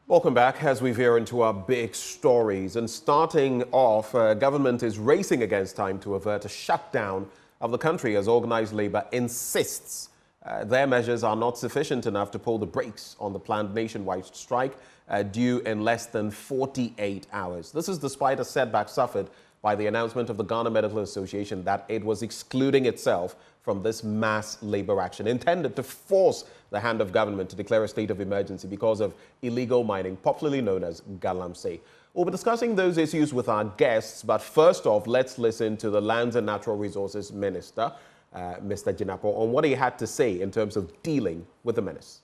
Welcome back as we veer into our big stories. And starting off, government is racing against time to avert a shutdown of the country as organized labor insists their measures are not sufficient enough to pull the brakes on the planned nationwide strike due in less than 48 hours. This is despite a setback suffered by the announcement of the Ghana Medical Association that it was excluding itself from this mass labor action intended to force the hand of government to declare a state of emergency because of illegal mining, popularly known as galamsey. We'll be discussing those issues with our guests, but first off, let's listen to the Lands and Natural Resources Minister, Mr. Jinapo, on what he had to say in terms of dealing with the menace.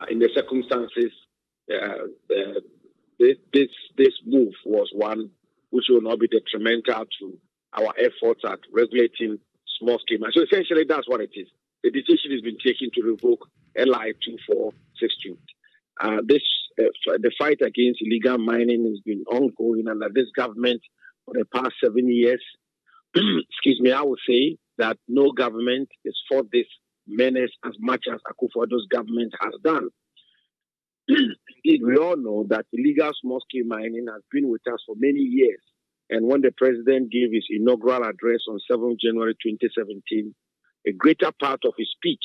In the circumstances, this move was one which will not be detrimental to our efforts at regulating small-scale mining. So essentially, that's what it is. The decision has been taken to revoke LI 2462. The fight against illegal mining has been ongoing under this government for the past 7 years. Excuse me, I would say that no government has fought this menace as much as Akufo-Addo's government has done. Indeed, we all know that illegal small-scale mining has been with us for many years. And when the president gave his inaugural address on 7th January 2017, a greater part of his speech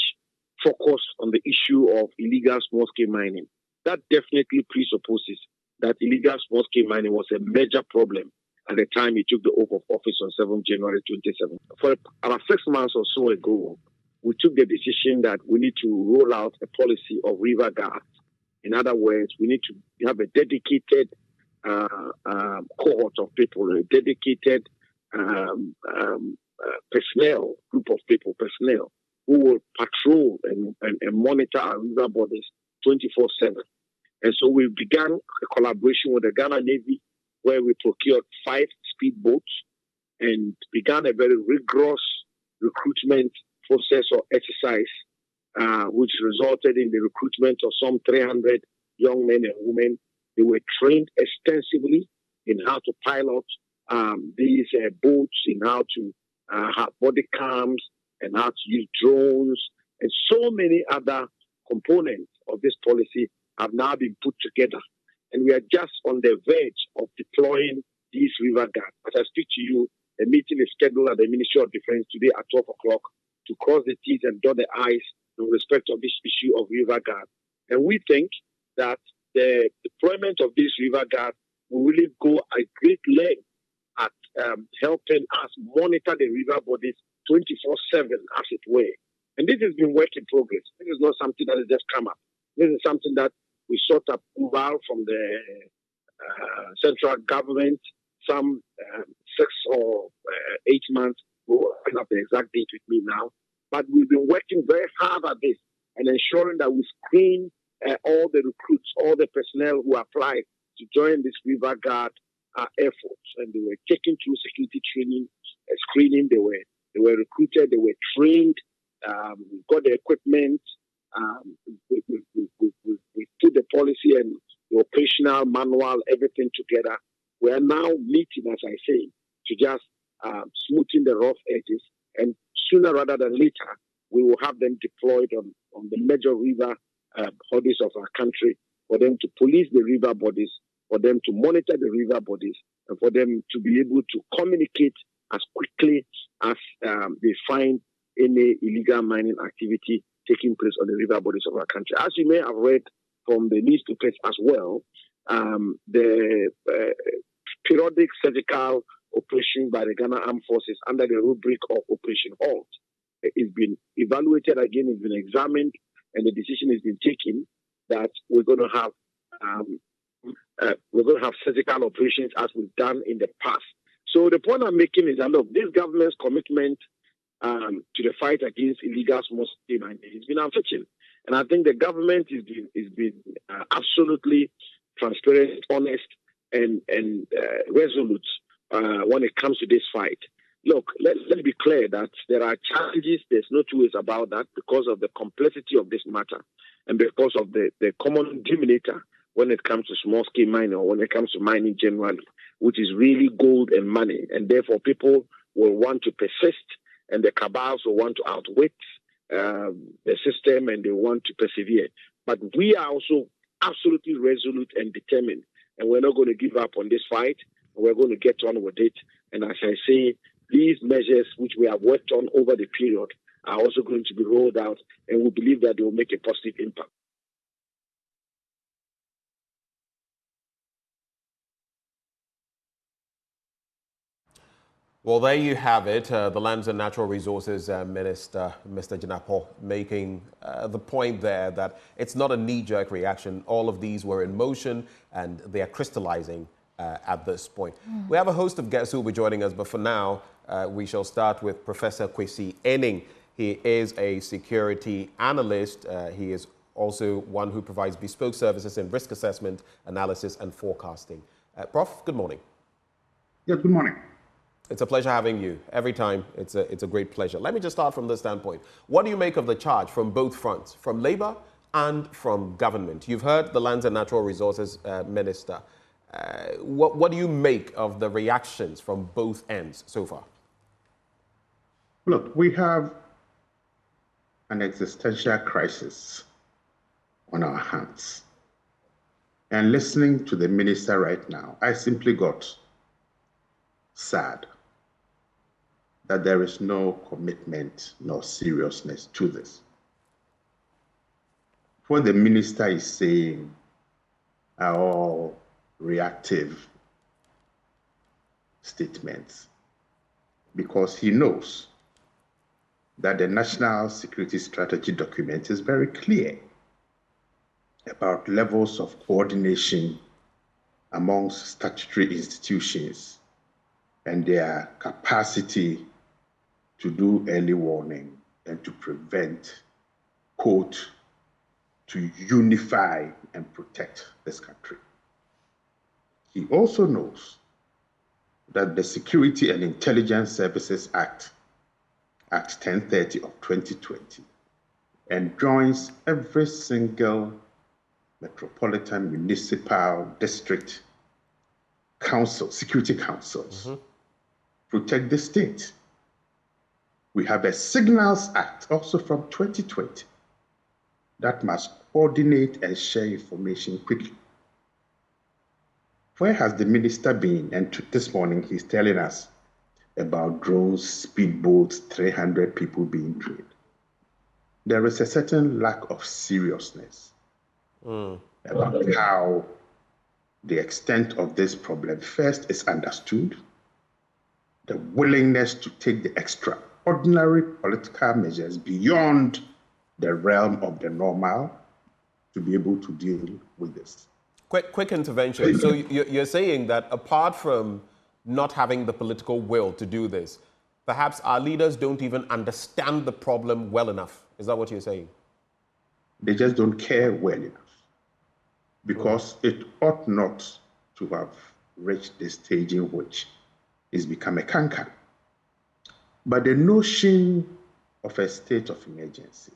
focused on the issue of illegal small-scale mining. That definitely presupposes that illegal small-scale mining was a major problem at the time he took the oath of office on 7th January 2017. For about 6 months or so ago, we took the decision that we need to roll out a policy of river guards. In other words, we need to have a dedicated cohort of people, a dedicated personnel, group of people, personnel, who will patrol and monitor our river bodies 24/7. And so we began a collaboration with the Ghana Navy, where we procured 5 speedboats and began a very rigorous recruitment process or exercise, which resulted in the recruitment of some 300 young men and women. They were trained extensively in how to pilot these boats, in how to have body cams, and how to use drones, and so many other components of this policy have now been put together. And we are just on the verge of deploying these river guards. As I speak to you, a meeting is scheduled at the Ministry of Defense today at 12 o'clock to cross the T's and dot the I's in respect of this issue of river guards. And we think that the deployment of these river guards will really go a great length at helping us monitor the river bodies 24/7, as it were. And this has been work in progress. This is not something that has just come up. This is something that we sought approval from the central government some 6 or 8 months ago. I don't have the exact date with me now. But we've been working very hard at this and ensuring that we screen all the recruits, all the personnel who applied to join this river guard efforts. And they were taken through security training, screening. They were recruited, they were trained, we got the equipment, we put the policy and the operational manual, everything together. We are now meeting, as I say, to just smoothen the rough edges. And sooner rather than later, we will have them deployed on the major river bodies of our country, for them to police the river bodies, for them to monitor the river bodies, and for them to be able to communicate as quickly as they find any illegal mining activity taking place on the river bodies of our country. As you may have read from the newspapers as well, the periodic surgical operation by the Ghana Armed Forces under the rubric of Operation Halt is been evaluated again, it's been examined, and the decision has been taken that we're going to have surgical operations as we've done in the past. So the point I'm making is that, look, this government's commitment to the fight against illegal small-scale mining has been unfetching. And I think the government is been absolutely transparent, honest, and resolute when it comes to this fight. Look, let's be clear that there are challenges. There's no two ways about that because of the complexity of this matter and because of the common denominator when it comes to small-scale mining or when it comes to mining generally, which is really gold and money. And therefore, people will want to persist and the cabals will want to outwit the system and they want to persevere. But we are also absolutely resolute and determined, and we're not going to give up on this fight. We're going to get on with it. And as I say, these measures which we have worked on over the period are also going to be rolled out, and we believe that they will make a positive impact. Well, there you have it. The Lands and Natural Resources Minister, Mr. Jinapor, making the point there that it's not a knee-jerk reaction. All of these were in motion and they are crystallizing at this point. We have a host of guests who will be joining us, but for now, we shall start with Professor Kwesi Aning. He is a security analyst. He is also one who provides bespoke services in risk assessment, analysis, and forecasting. Prof, good morning. Yeah, good morning. It's a pleasure having you. Every time, it's a great pleasure. Let me just start from this standpoint. What do you make of the charge from both fronts, from Labour and from government? You've heard the Lands and Natural Resources Minister. What do you make of the reactions from both ends so far? Look, we have an existential crisis on our hands. And listening to the minister right now, I simply got sad that there is no commitment nor seriousness to this. What the minister is saying are all reactive statements because he knows that the National Security Strategy document is very clear about levels of coordination amongst statutory institutions and their capacity to do early warning and to prevent, quote, to unify and protect this country. He also knows that the Security and Intelligence Services Act, Act 1030 of 2020, enjoins every single metropolitan, municipal, district council, security councils, protect the state. We have a Signals Act also from 2020 that must coordinate and share information quickly. Where has the minister been? And this morning he's telling us about drones, speedboats, 300 people being trained. There is a certain lack of seriousness about how the extent of this problem first is understood, the willingness to take the extraordinary political measures beyond the realm of the normal to be able to deal with this. Quick intervention. So you're saying that apart from not having the political will to do this, perhaps our leaders don't even understand the problem well enough. Is that what you're saying? They just don't care well enough because it ought not to have reached the stage in which it's become a canker. But the notion of a state of emergency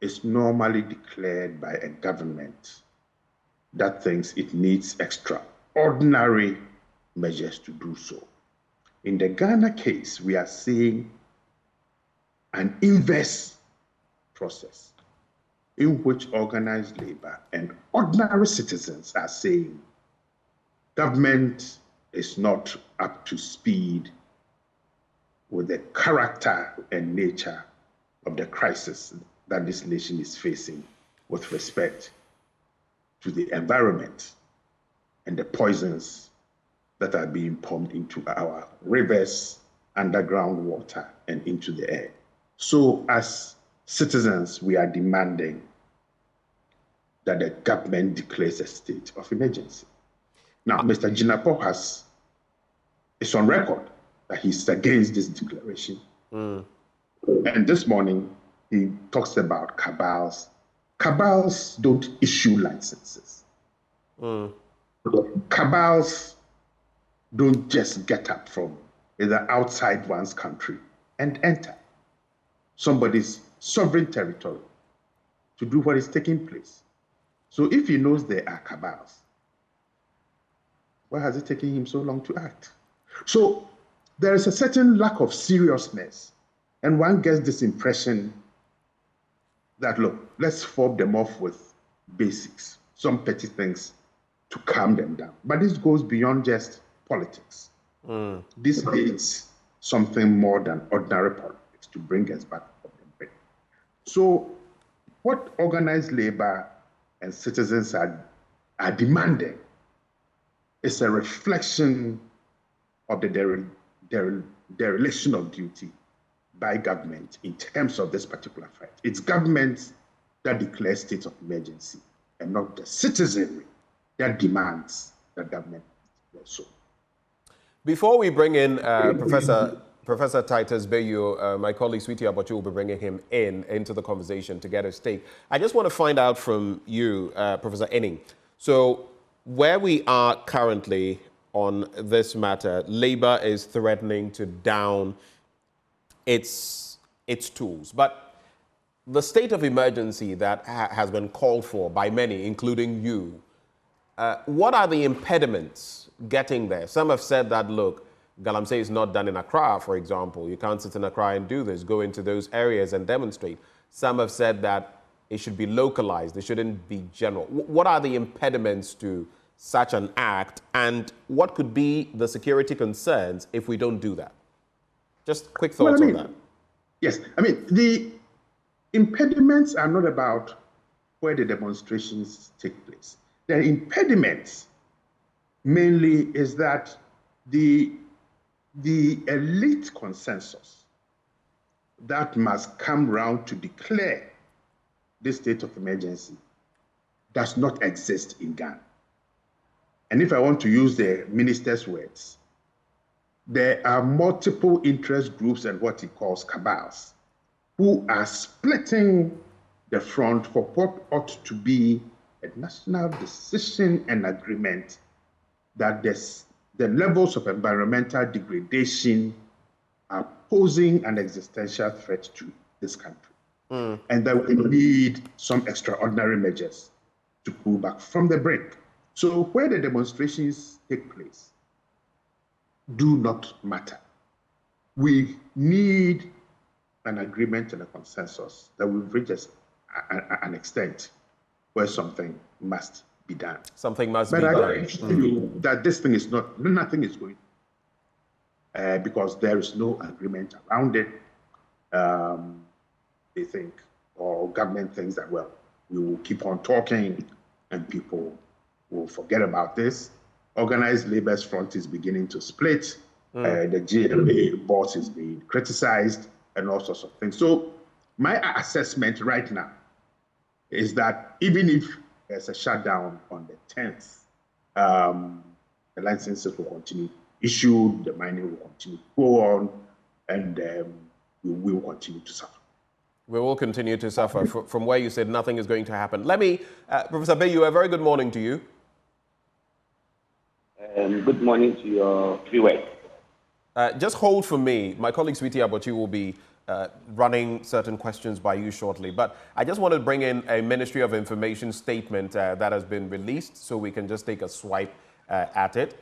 is normally declared by a government that thinks it needs extraordinary measures to do so. In the Ghana case, we are seeing an inverse process in which organized labor and ordinary citizens are saying government is not up to speed with the character and nature of the crisis that this nation is facing with respect to the environment and the poisons that are being pumped into our rivers, underground water, and into the air. So as citizens, we are demanding that the government declares a state of emergency. Now, Mr. Jinapor is on record that he's against this declaration. And this morning, he talks about cabals. Cabals don't issue licenses. Cabals don't just get up from either outside one's country and enter somebody's sovereign territory to do what is taking place. So if he knows there are cabals, why has it taken him so long to act? So there is a certain lack of seriousness And one gets this impression that, look, let's fob them off with basics, some petty things to calm them down. But this goes beyond just politics. This is something more than ordinary politics to bring us back from the brink. So what organized labor and citizens are demanding is a reflection of the dereliction of duty by government in terms of this particular fight. It's government that declares state of emergency and not the citizenry that demands that government does so. Before we bring in Professor Titus Bayo, my colleague Sweetie Abachu will be bringing him into the conversation to get his take. I just want to find out from you, Professor Aning. So where we are currently on this matter, Labour is threatening to down its tools. But the state of emergency that has been called for by many, including you, what are the impediments getting there? Some have said that, look, Galamsey is not done in Accra, for example. You can't sit in Accra and do this. Go into those areas and demonstrate. Some have said that it should be localized. It shouldn't be general. What are the impediments to such an act, and what could be the security concerns if we don't do that? Just quick thoughts on that. Yes, the impediments are not about where the demonstrations take place. The impediments mainly is that the elite consensus that must come round to declare this state of emergency does not exist in Ghana. And if I want to use the minister's words, there are multiple interest groups and what he calls cabals who are splitting the front for what ought to be a national decision and agreement that the levels of environmental degradation are posing an existential threat to this country. And that we need some extraordinary measures to pull back from the brink. So where the demonstrations take place do not matter. We need an agreement and a consensus that will reach an extent where something must be done. Something must be done. But I assure you that this thing is nothing is going because there is no agreement around it. They think, or government thinks that, well, we will keep on talking and people will forget about this. Organized labor's front is beginning to split. The GLA boss is being criticized and all sorts of things. So my assessment right now is that even if there's a shutdown on the 10th, the licenses will continue issued, the mining will continue to go on, and we will continue to suffer. We will continue to suffer. From where you said nothing is going to happen. Let me, Professor Bayo, a very good morning to you. Good morning to your viewers. Just hold for me. My colleague Sweetie Abachu will be running certain questions by you shortly. But I just want to bring in a Ministry of Information statement that has been released so we can just take a swipe at it.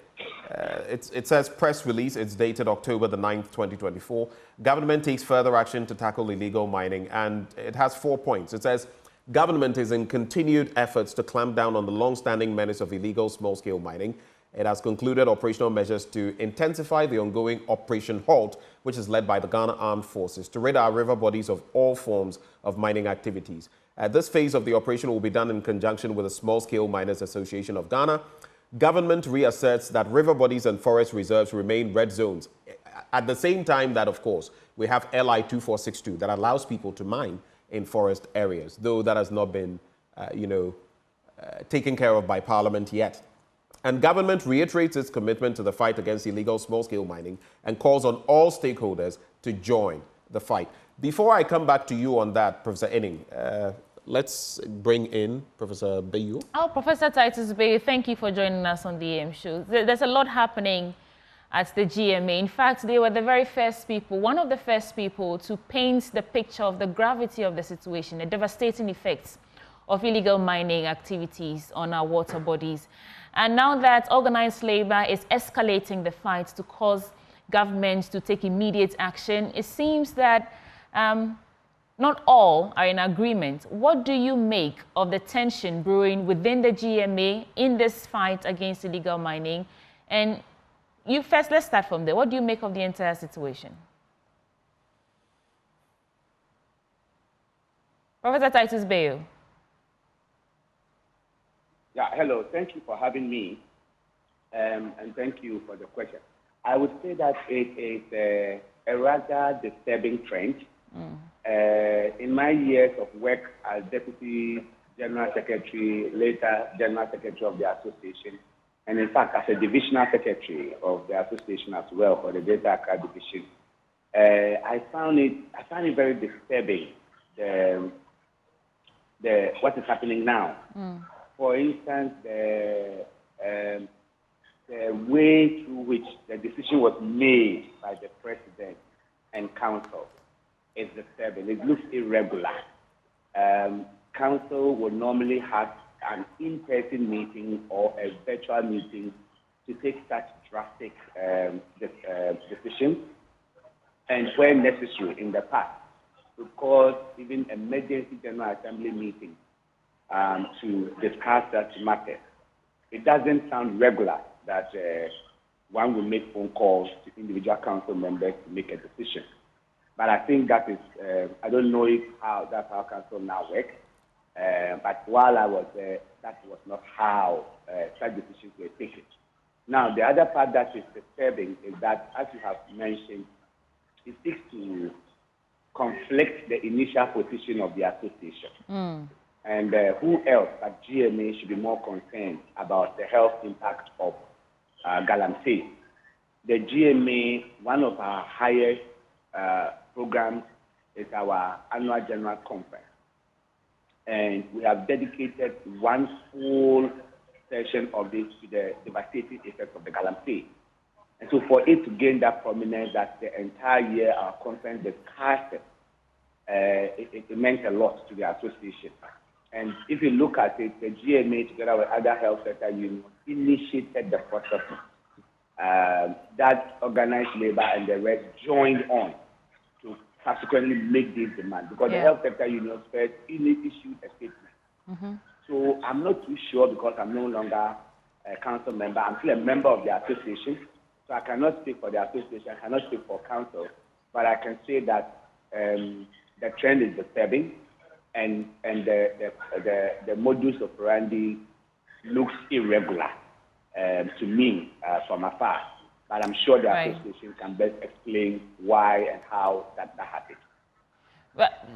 It says press release. It's dated October the 9th, 2024. Government takes further action to tackle illegal mining. And it has 4 points. It says government is in continued efforts to clamp down on the long-standing menace of illegal small-scale mining. It has concluded operational measures to intensify the ongoing Operation Halt, which is led by the Ghana Armed Forces, to rid our river bodies of all forms of mining activities. This phase of the operation will be done in conjunction with the Small-Scale Miners Association of Ghana. Government reasserts that river bodies and forest reserves remain red zones. At the same time that, of course, we have LI 2462 that allows people to mine in forest areas, though that has not been, taken care of by Parliament yet. And government reiterates its commitment to the fight against illegal small-scale mining and calls on all stakeholders to join the fight. Before I come back to you on that, Professor Aning, let's bring in Professor Bayo. Oh, Professor Titus Bayo, thank you for joining us on the AM show. There's a lot happening at the GMA. In fact, they were the very first people, one of the first people to paint the picture of the gravity of the situation, the devastating effects of illegal mining activities on our water bodies. And now that organized labor is escalating the fight to cause governments to take immediate action, it seems that not all are in agreement. What do you make of the tension brewing within the GMA in this fight against illegal mining? And you first, let's start from there. What do you make of the entire situation? Professor Titus Bayo. Yeah, hello. Thank you for having me, and thank you for the question. I would say that it is a rather disturbing trend. In my years of work as Deputy General Secretary, later General Secretary of the Association, and in fact as a Divisional Secretary of the Association as well for the Greater Accra Division, I found it very disturbing what is happening now. For instance, the way through which the decision was made by the President and Council is disturbing. It looks irregular. Council would normally have an in-person meeting or a virtual meeting to take such drastic decisions, and where necessary in the past, to call even emergency General Assembly meeting to discuss such matters. It doesn't sound regular that one will make phone calls to individual council members to make a decision. But I think that is, I don't know if that's how council now works, but while I was there, that was not how such decisions were taken. Now, the other part that is disturbing is that, as you have mentioned, it seeks to conflict the initial position of the association. And who else but GMA should be more concerned about the health impact of Galamsey? The GMA, one of our highest programs is our annual general conference. And we have dedicated one full session of this to the devastating effects of the Galamsey. And so for it to gain that prominence that the entire year our conference discussed it meant a lot to the association. And if you look at it, the GMA together with other health sector unions initiated the process that organized labor and the rest joined on to subsequently make these demands, because the health sector unions first issued a statement. So I'm not too sure, because I'm no longer a council member. I'm still a member of the association, so I cannot speak for the association, I cannot speak for council, but I can say that the trend is disturbing, and the modus operandi looks irregular to me from afar. But I'm sure the association can best explain why and how that happened. But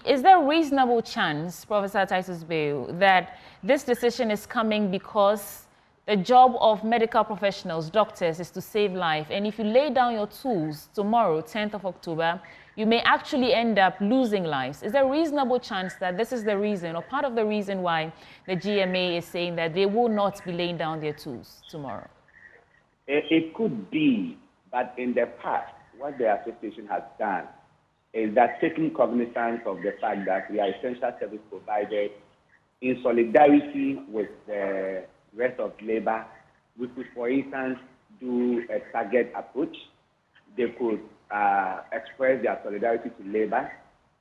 is there a reasonable chance, Professor Titus Bayo, that this decision is coming because the job of medical professionals, doctors, is to save life, and if you lay down your tools tomorrow, 10th of October, you may actually end up losing lives? Is there a reasonable chance that this is the reason, or part of the reason, why the GMA is saying that they will not be laying down their tools tomorrow? It could be, but in the past, what the association has done is that, taking cognizance of the fact that we are essential service providers, in solidarity with the rest of labor, we could, for instance, do a target approach. They could express their solidarity to labor,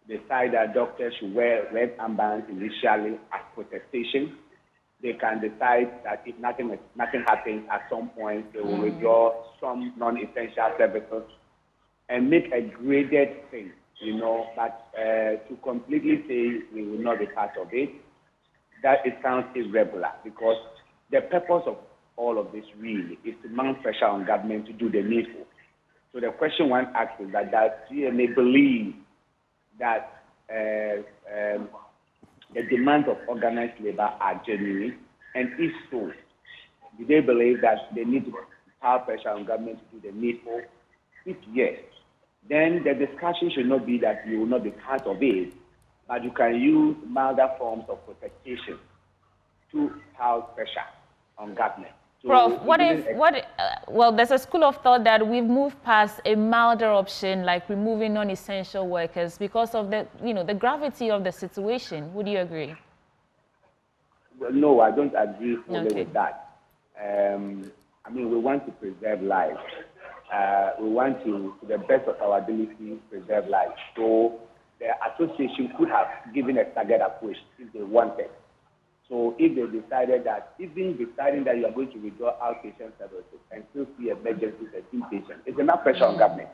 decide that doctors should wear red armbands initially as protestation. They can decide that if nothing happens, at some point they will withdraw some non-essential services and make a graded thing, but to completely say we will not be part of it, that it sounds irregular, because the purpose of all of this really is to mount pressure on government to do the needful. So the question one asks is that does GMA believe that the demands of organized labor are genuine? And if so, do they believe that they need to power pressure on government to do the needful? If yes, then the discussion should not be that you will not be part of it, but you can use milder forms of protestation to power pressure on government. So Prof, well, there's a school of thought that we've moved past a milder option like removing non-essential workers because of the, the gravity of the situation. Would you agree? Well, no, I don't agree fully with that. We want to preserve life. We want to the best of our ability, preserve life. So the association could have given a staggered approach if they wanted. So if they decided that, even deciding that you are going to withdraw outpatient services and still see emergencies and inpatient, it's enough pressure on government.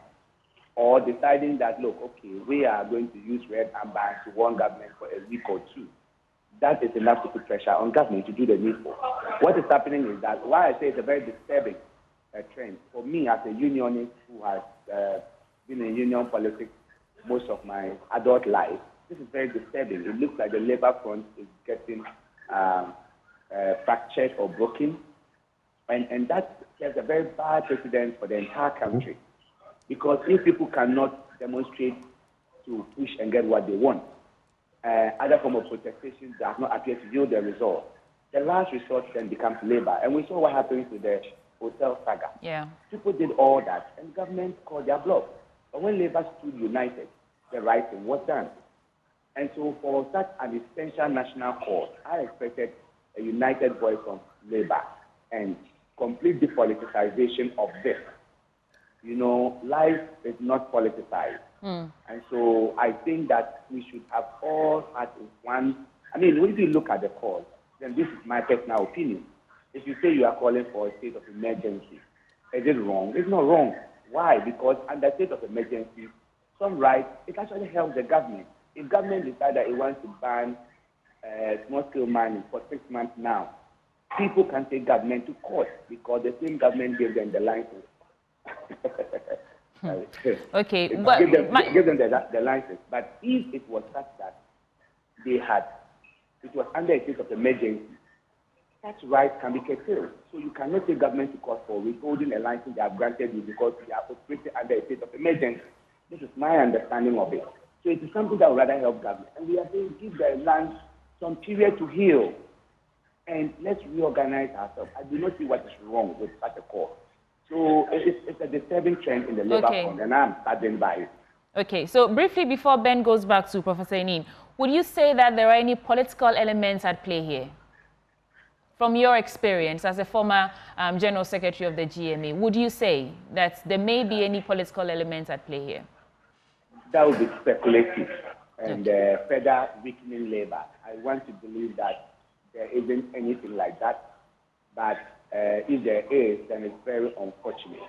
Or deciding that, look, okay, we are going to use red armbands to warn government for a week or two. That is enough to put pressure on government to do the needful. What is happening is that, why I say it's a very disturbing trend, for me as a unionist who has been in union politics most of my adult life, this is very disturbing. It looks like the labor front is getting fractured or broken. And that sets a very bad precedent for the entire country. Because if people cannot demonstrate to push and get what they want, other form of protestation does not appear to yield the result, the last resort then becomes labor. And we saw what happened to the hotel saga. Yeah. People did all that, and government called their bluff. But when labor stood united, the right thing was done. And so for such an essential national cause, I expected a united voice from labor and complete depoliticization of this. You know, life is not politicized. And so I think that we should have all had one. I mean, when you look at the cause, then this is my personal opinion. If you say you are calling for a state of emergency, is it wrong? It's not wrong. Why? Because under state of emergency, some rights, it actually helps the government. If government decides that it wants to ban small-scale mining for 6 months now, people can take government to court because the same government gave them the license. Okay, but give them the license. But if it was such that it was under a state of emergency, such rights can be curtailed. So you cannot take government to court for withholding a license they have granted you because you are operating under a state of emergency. This is my understanding of it. So it is something that would rather help government. And we are saying give the land some period to heal. And let's reorganize ourselves. I do not see what is wrong with such a call. So it's a disturbing trend in the labor front, and I'm saddened by it. Okay, so briefly before Ben goes back to Professor Aning, would you say that there are any political elements at play here? From your experience as a former General Secretary of the GMA, would you say that there may be any political elements at play here? That would be speculative and further weakening labor. I want to believe that there isn't anything like that, but if there is, then it's very unfortunate.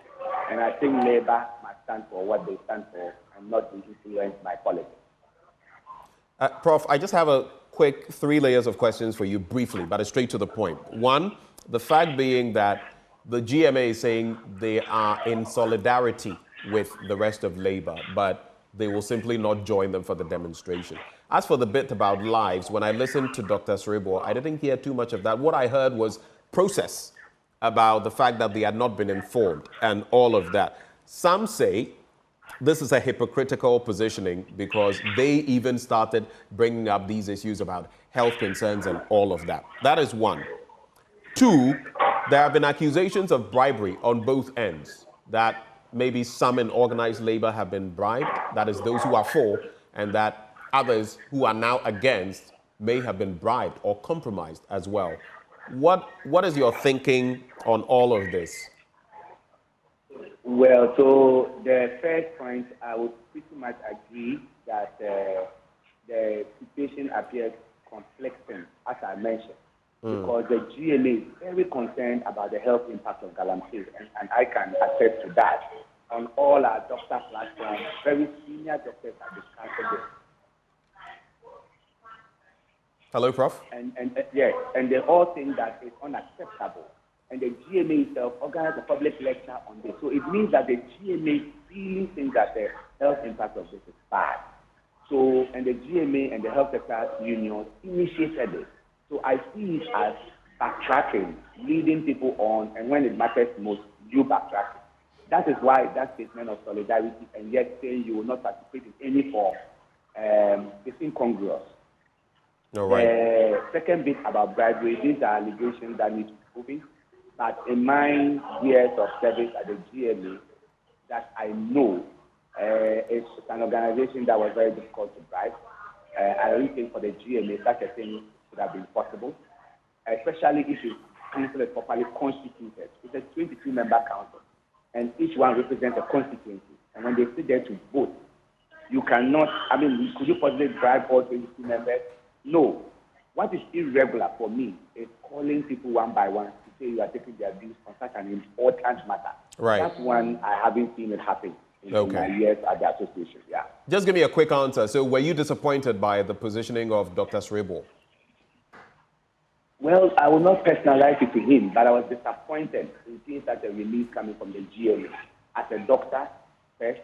And I think labor must stand for what they stand for and not be influenced by politics. Prof, I just have a quick 3 layers of questions for you briefly, but it's straight to the point. One, the fact being that the GMA is saying they are in solidarity with the rest of labor, but they will simply not join them for the demonstration. As for the bit about lives, when I listened to Dr. Sribo, I didn't hear too much of that. What I heard was process about the fact that they had not been informed and all of that. Some say this is a hypocritical positioning because they even started bringing up these issues about health concerns and all of that. That is one. Two, there have been accusations of bribery on both ends, that maybe some in organized labor have been bribed, that is those who are for, and that others who are now against may have been bribed or compromised as well. What is your thinking on all of this? Well, so the first point, I would pretty much agree that the situation appears conflicting, as I mentioned, because the GMA is very concerned about the health impact of galamsey, and I can attest to that. On all our doctor platforms, very senior doctors have discussed this. Hello, Prof. Yes, and they all think that it's unacceptable. And the GMA itself organized a public lecture on this. So it means that the GMA really thinks that the health impact of this is bad. So, and the GMA and the health sector unions initiated it. So I see it as backtracking, leading people on, and when it matters most, you backtrack. That is why that statement of solidarity and yet saying you will not participate in any form is incongruous. All right. The second bit about bribery, these are allegations that need to be proven. But in my years of service at the GMA, that I know it's an organization that was very difficult to bribe. I don't think for the GMA such a thing would have been possible, especially if the council is properly constituted. It's a 22-member council, and each one represents a constituency. And when they sit there to vote, You cannot, could you possibly bribe all 22 members? No. What is irregular for me is calling people one by one to say you are taking their views on such an important matter. Right. That's one I haven't seen it happen in my years at the association. Yeah. Just give me a quick answer. So were you disappointed by the positioning of Dr. Srebo? Well, I will not personalize it to him, but I was disappointed in seeing such a release coming from the GMA. As a doctor, first,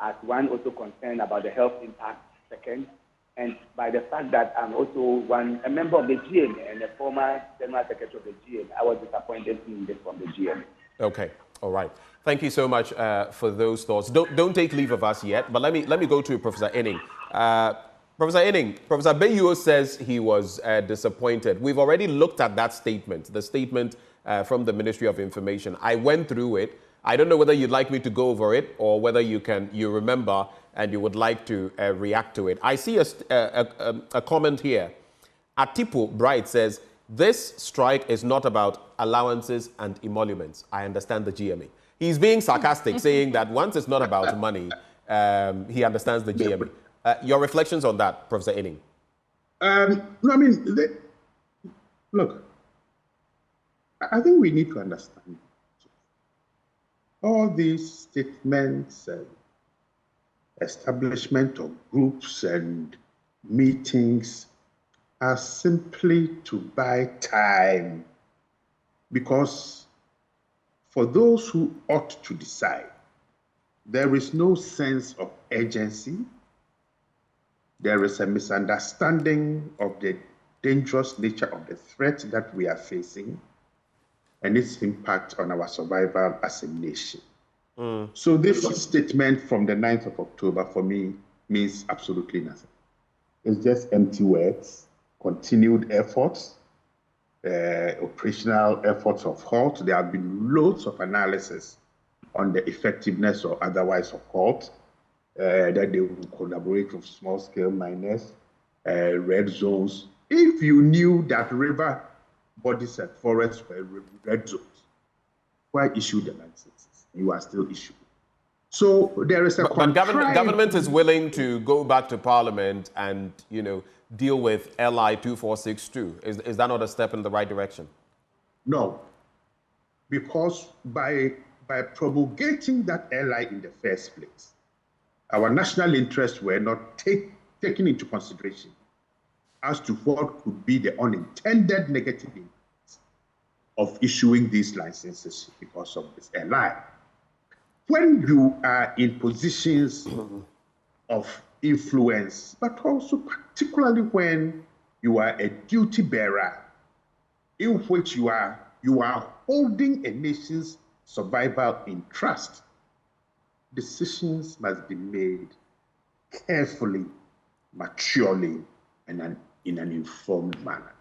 as one also concerned about the health impact, second, and by the fact that I'm also a member of the GMA and a former General Secretary of the GMA, I was disappointed seeing this from the GMA. Okay, all right. Thank you so much for those thoughts. Don't take leave of us yet, but let me go to Professor Aning. Professor Aning, Professor Bayuo says he was disappointed. We've already looked at that statement, the statement from the Ministry of Information. I went through it. I don't know whether you'd like me to go over it or whether you remember and you would like to react to it. I see a comment here. Atipo Bright says, this strike is not about allowances and emoluments. I understand the GMA. He's being sarcastic, saying that once it's not about money, he understands the GMA. Your reflections on that, Professor Aning? Look, I think we need to understand all these statements and establishment of groups and meetings are simply to buy time, because for those who ought to decide, there is no sense of urgency. There is a misunderstanding of the dangerous nature of the threat that we are facing and its impact on our survival as a nation. So this statement from the 9th of October for me means absolutely nothing. It's just empty words, continued efforts, operational efforts of halt. There have been loads of analysis on the effectiveness or otherwise of halt, that they will collaborate with small-scale miners, red zones. If you knew that river bodies and forests were red zones, why issue the licenses? You are still issuing. So there is a government is willing to go back to Parliament and deal with LI 2462. Is that not a step in the right direction? No, because by promulgating that LI in the first place, our national interests were not taken into consideration as to what could be the unintended negative impacts of issuing these licenses because of this LI. When you are in positions of influence, but also particularly when you are a duty bearer, in which you are holding a nation's survival in trust, decisions must be made carefully, maturely, and in an informed manner.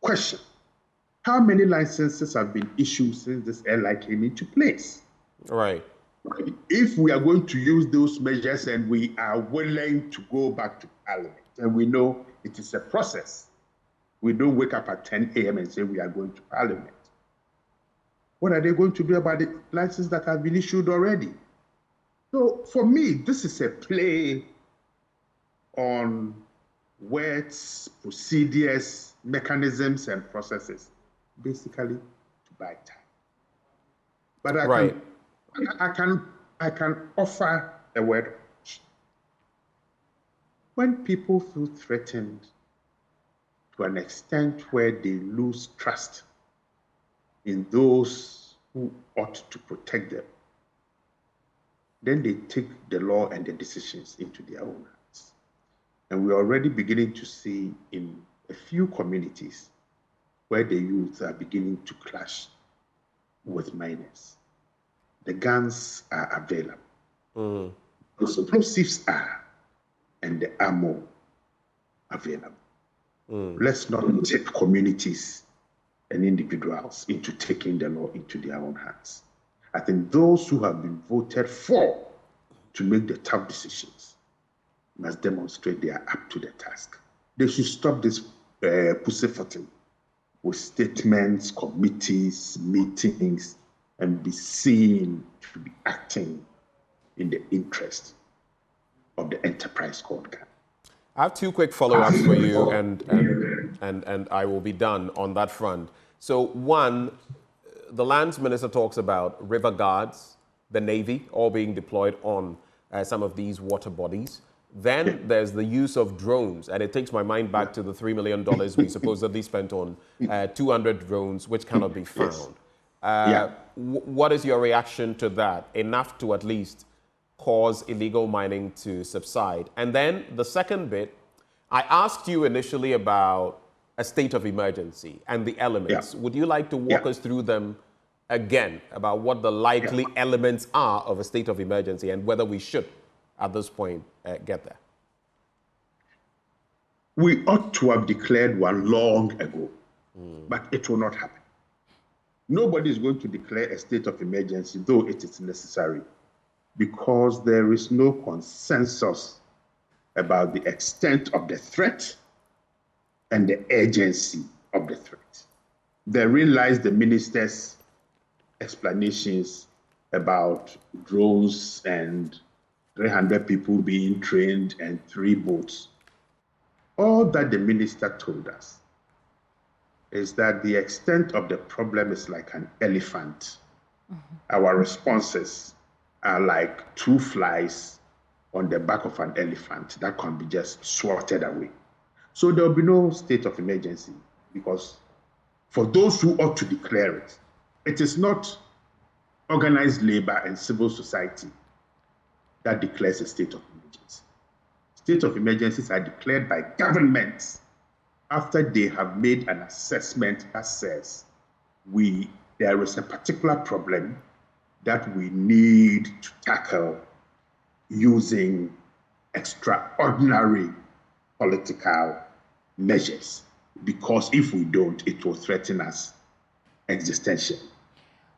Question: how many licenses have been issued since this LI came into place? Right. If we are going to use those measures and we are willing to go back to Parliament, and we know it is a process, we don't wake up at 10 a.m. and say we are going to Parliament. What are they going to do about the licenses that have been issued already? So for me, this is a play on words, procedures, mechanisms, and processes, basically to buy time. But I can offer a word. When people feel threatened to an extent where they lose trust in those who ought to protect them, then they take the law and the decisions into their own hands. And we're already beginning to see in a few communities where the youth are beginning to clash with minors. The guns are available. The explosives are, and the ammo available. Let's not take communities and individuals into taking the law into their own hands. I think those who have been voted for to make the tough decisions must demonstrate they are up to the task. They should stop this pussyfooting with statements, committees, meetings, and be seen to be acting in the interest of the enterprise called Ghana. I have two quick follow-ups for you, and I will be done on that front. So one, the lands minister talks about river guards, the Navy, all being deployed on some of these water bodies. Then there's the use of drones, and it takes my mind back to the $3 million we supposedly spent on 200 drones, which cannot be found. What is your reaction to that? Enough to at least cause illegal mining to subside? And then the second bit, I asked you initially about a state of emergency and the elements. Would you like to walk us through them again, about what the likely elements are of a state of emergency and whether we should, at this point, get there? We ought to have declared one long ago, but it will not happen. Nobody is going to declare a state of emergency, though it is necessary, because there is no consensus about the extent of the threat and the urgency of the threat. Therein lies the minister's explanations about drones and 300 people being trained and 3 boats. All that the minister told us is that the extent of the problem is like an elephant. Our responses are like 2 flies on the back of an elephant that can be just swatted away. So there will be no state of emergency, because for those who ought to declare it, it is not organized labor and civil society that declares a state of emergency. State of emergencies are declared by governments after they have made an assessment that says there is a particular problem that we need to tackle using extraordinary political measures, because if we don't, it will threaten us existentially.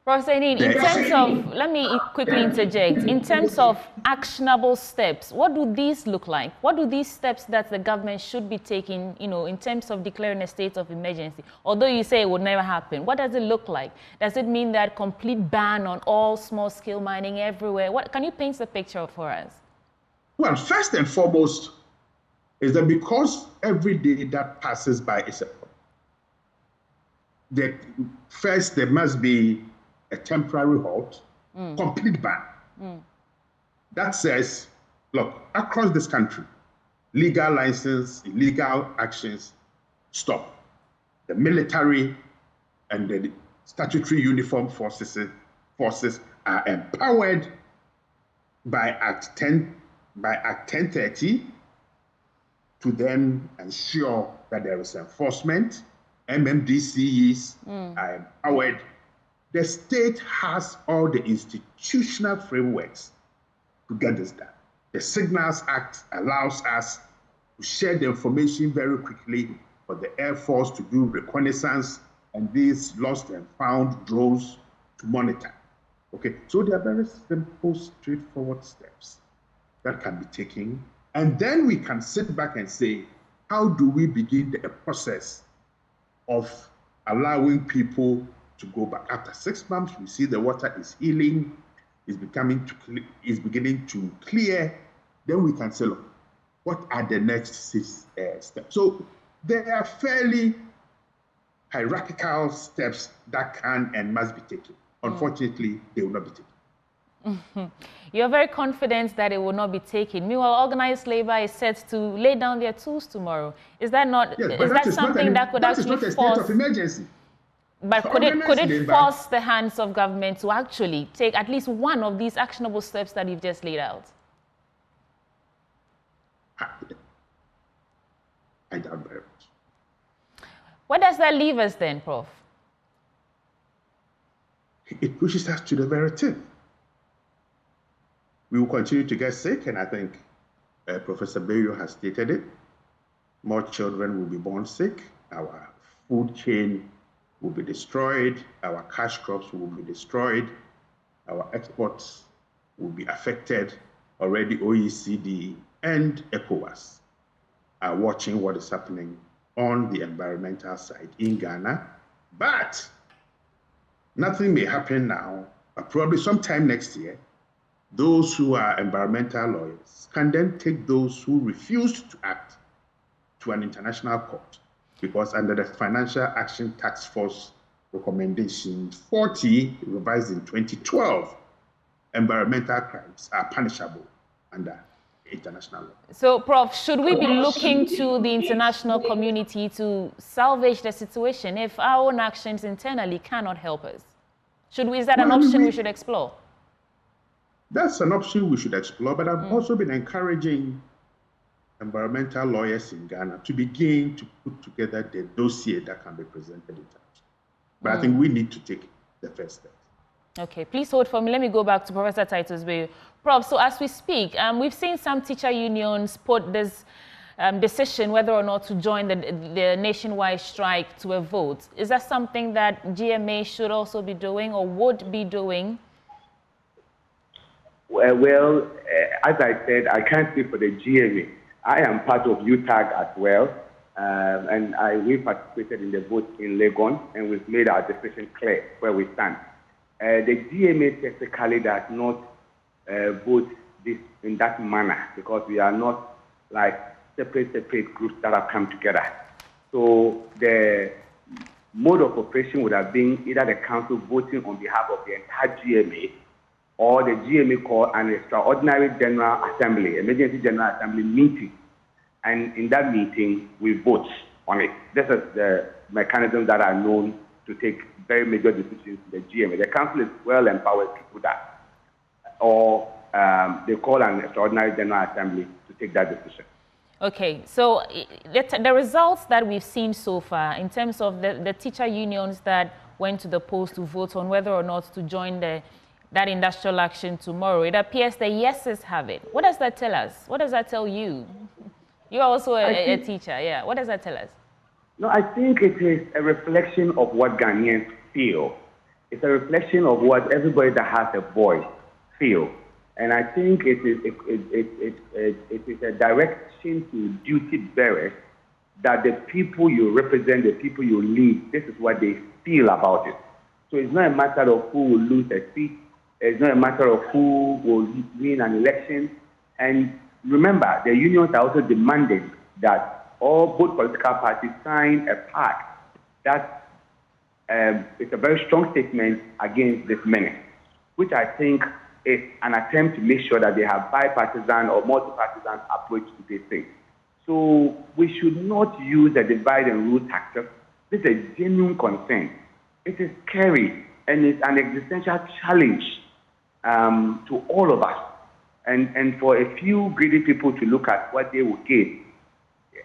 Prof. Aning, in terms of, let me quickly interject, in terms of actionable steps, what do these look like? What do these steps that the government should be taking, in terms of declaring a state of emergency? Although you say it would never happen, what does it look like? Does it mean that complete ban on all small-scale mining everywhere? Can you paint the picture for us? Well, first and foremost is that because every day that passes by is a problem, first there must be a temporary halt, complete ban. That says, look, across this country, legal license, illegal actions, stop. The military and the statutory uniformed forces are empowered by Act 1030 to then ensure that there is enforcement. MMDCs are empowered. The state has all the institutional frameworks to get this done. The Signals Act allows us to share the information very quickly for the Air Force to do reconnaissance and these lost and found drones to monitor. Okay, so there are very simple, straightforward steps that can be taken. And then we can sit back and say, how do we begin the process of allowing people to go back? After 6 months, we see the water is healing, is beginning to clear. Then we can say, look, what are the next 6 steps? So there are fairly hierarchical steps that can and must be taken. Unfortunately, they will not be taken. You're very confident that it will not be taken. Meanwhile, organized labor is set to lay down their tools tomorrow. Is that not? Yes, is that something that could actually force? That is not a state of emergency. But could it force the hands of government to actually take at least one of these actionable steps that you've just laid out? I doubt very much. Where does that leave us then, Prof? It pushes us to the very tip. We will continue to get sick, and I think Professor Bayo has stated it. More children will be born sick. Our food chain will be destroyed. Our cash crops will be destroyed. Our exports will be affected. Already OECD and ECOWAS are watching what is happening on the environmental side in Ghana. But nothing may happen now, but probably sometime next year, those who are environmental lawyers can then take those who refuse to act to an international court, because under the Financial Action Task Force Recommendation 40, revised in 2012, environmental crimes are punishable under international law. So, Prof, should we be looking to the international community to salvage the situation if our own actions internally cannot help us? Is that an option we should explore? That's an option we should explore, but I've also been encouraging environmental lawyers in Ghana to begin to put together the dossier that can be presented in terms. But I think we need to take the first step. Okay, please hold for me. Let me go back to Professor Titus Bay. Prof, so as we speak, we've seen some teacher unions put this decision whether or not to join the nationwide strike to a vote. Is that something that GMA should also be doing or would be doing? Well, as I said, I can't speak for the GMA. I am part of UTAG as well, and we participated in the vote in Legon, and we've made our decision clear where we stand. The GMA technically does not vote this in that manner because we are not like separate groups that have come together. So the mode of operation would have been either the council voting on behalf of the entire GMA, or the GMA call an extraordinary general assembly, emergency general assembly meeting. And in that meeting, we vote on it. This is the mechanisms that are known to take very major decisions in the GMA. The council is well empowered to do that. Or they call an extraordinary general assembly to take that decision. Okay, so the results that we've seen so far in terms of the teacher unions that went to the polls to vote on whether or not to join that industrial action tomorrow, it appears the yeses have it. What does that tell us? What does that tell you? You're also a teacher, yeah. What does that tell us? No, I think it is a reflection of what Ghanaians feel. It's a reflection of what everybody that has a voice feel. And I think it is a direction to duty bearers that the people you represent, the people you lead, this is what they feel about it. So it's not a matter of who will lose a seat. It's not a matter of who will win an election. And remember, the unions are also demanding that both political parties sign a pact that is a very strong statement against this menace, which I think is an attempt to make sure that they have bipartisan or multi-partisan approach to this thing. So we should not use a divide and rule tactic. This is a genuine concern. It is scary and it's an existential challenge to all of us. And for a few greedy people to look at what they will gain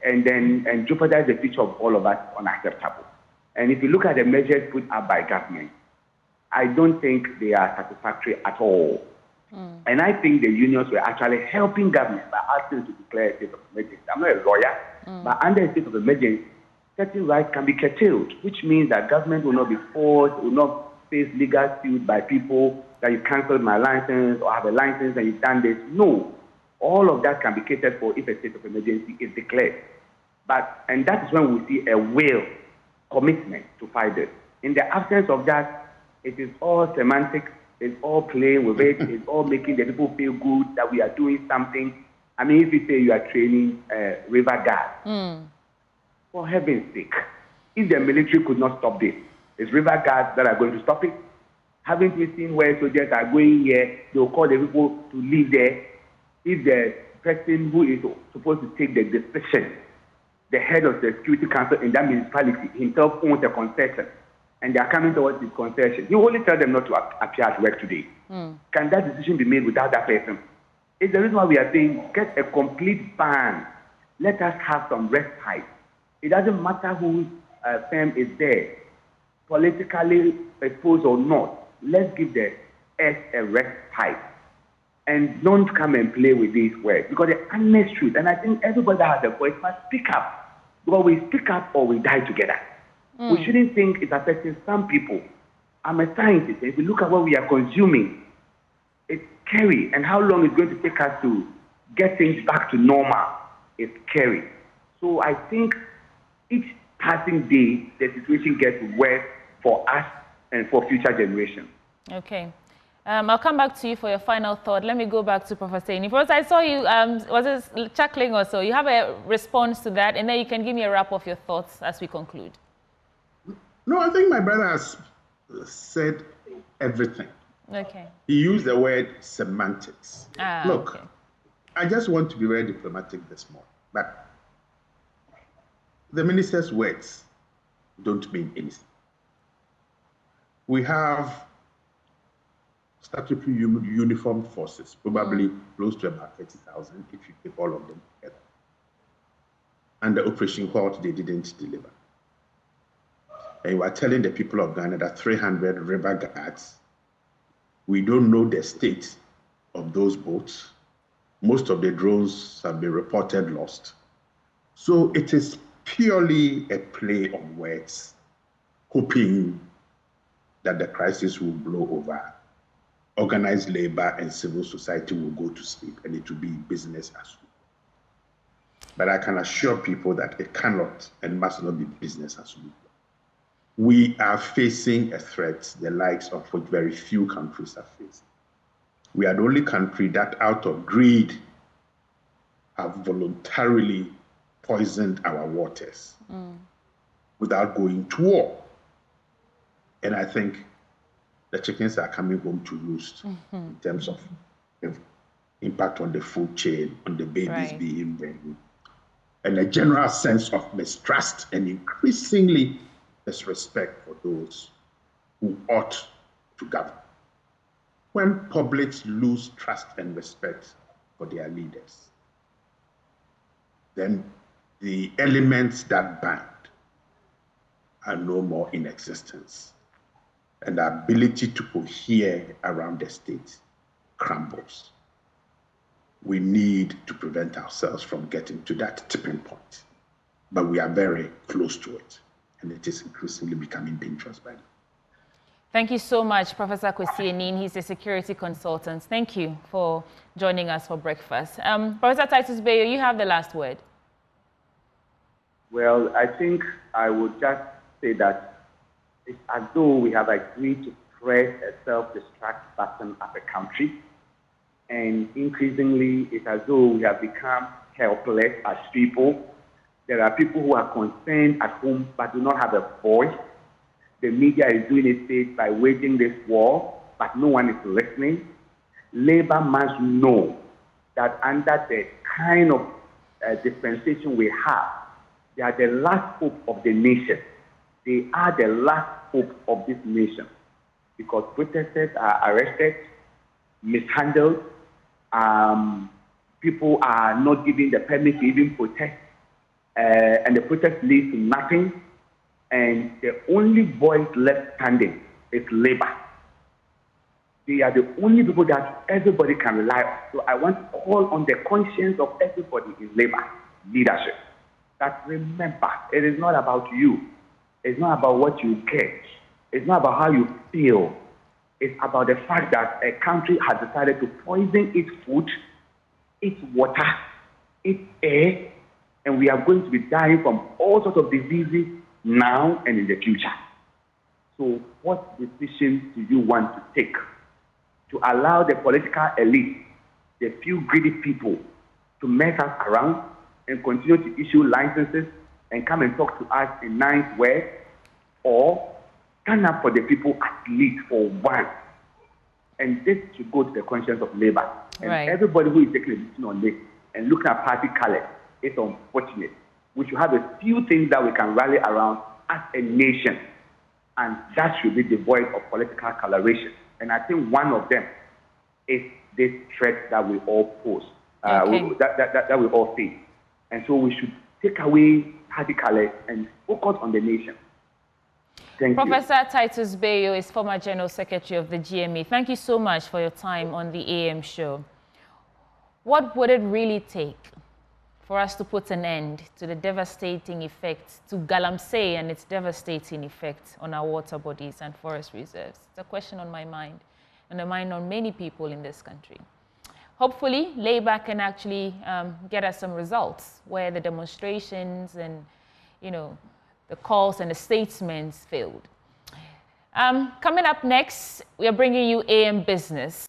and jeopardize the future of all of us is unacceptable. And if you look at the measures put up by government, I don't think they are satisfactory at all. And I think the unions were actually helping government by asking to declare a state of emergency. I'm not a lawyer, but under a state of emergency, certain rights can be curtailed, which means that government will not be forced, will not face legal suit by people that you cancelled my license or have a license and you've done this. No. All of that can be catered for if a state of emergency is declared. And that is when we see a will, commitment to fight this. In the absence of that, it is all semantics, it's all playing with it, it's all making the people feel good that we are doing something. I mean, if you say you are training river guards, for heaven's sake, if the military could not stop this, it's river guards that are going to stop it. Haven't we seen where soldiers are going here, they'll call the people to leave there. If the person who is supposed to take the decision, the head of the Security Council in that municipality himself owns a concession, and they are coming towards his concession, you only tell them not to appear at work today. Can that decision be made without that person? It's the reason why we are saying get a complete ban. Let us have some respite. It doesn't matter whose firm is there, politically exposed or not. Let's give the earth a respite. And don't come and play with these words. Because the honest truth, and I think everybody that has a voice must speak up. Because we speak up or we die together. We shouldn't think it's affecting some people. I'm a scientist. If we look at what we are consuming, it's scary. And how long it's going to take us to get things back to normal is scary. So I think each passing day, the situation gets worse for us and for future generations. Okay. I'll come back to you for your final thought. Let me go back to Professor Aning. First, I saw you, was it chuckling or so? You have a response to that, and then you can give me a wrap of your thoughts as we conclude. No, I think my brother has said everything. Okay. He used the word semantics. Look, okay. I just want to be very diplomatic this morning, but the minister's words don't mean anything. We have statutory uniformed forces, probably close to about 30,000 if you take all of them together. And the Operation Halt, they didn't deliver. And you are telling the people of Ghana that 300 river guards, we don't know the state of those boats. Most of the drones have been reported lost. So it is purely a play on words, hoping that the crisis will blow over. Organized labor and civil society will go to sleep and it will be business as usual. But I can assure people that it cannot and must not be business as usual. We are facing a threat the likes of which very few countries are facing. We are the only country that out of greed have voluntarily poisoned our waters without going to war. And I think the chickens are coming home to roost in terms of impact on the food chain, on the babies being born, and a general sense of mistrust and increasingly disrespect for those who ought to govern. When publics lose trust and respect for their leaders, then the elements that bind are no more in existence. And the ability to cohere around the state crumbles. We need to prevent ourselves from getting to that tipping point. But we are very close to it. And it is increasingly becoming dangerous by now. Thank you so much, Professor Kwesi Aning. He's a security consultant. Thank you for joining us for breakfast. Professor Titus Bayo, you have the last word. Well, I think I would just say that it's as though we have agreed to press a self-destruct button as a country. And increasingly, it's as though we have become helpless as people. There are people who are concerned at home but do not have a voice. The media is doing its bit by waging this war, but no one is listening. Labour must know that under the kind of dispensation we have, they are the last hope of the nation. They are the last hope of this nation because protesters are arrested, mishandled, people are not given the permit to even protest, and the protest leads to nothing, and the only voice left standing is labor. They are the only people that everybody can rely on. So I want to call on the conscience of everybody in labor leadership that remember, it is not about you. It's not about what you get. It's not about how you feel. It's about the fact that a country has decided to poison its food, its water, its air, and we are going to be dying from all sorts of diseases now and in the future. So what decisions do you want to take to allow the political elite, the few greedy people, to mess us around and continue to issue licenses and come and talk to us in nice words, or stand up for the people at least for once? And this should go to the conscience of labor. And everybody who is taking a decision on this and looking at party colors, it's unfortunate. We should have a few things that we can rally around as a nation, and that should be devoid of political coloration. And I think one of them is this threat that we all pose, that we all face. And so we should take away party colors and focus on the nation. Thank you. Professor Titus Bayo is former General Secretary of the GMA. Thank you so much for your time on the AM show. What would it really take for us to put an end to the devastating effects, to Galamsey and its devastating effects on our water bodies and forest reserves? It's a question on my mind and the mind on many people in this country. Hopefully, Labour can actually get us some results where the demonstrations and, the calls and the statements failed. Coming up next, we are bringing you AM Business.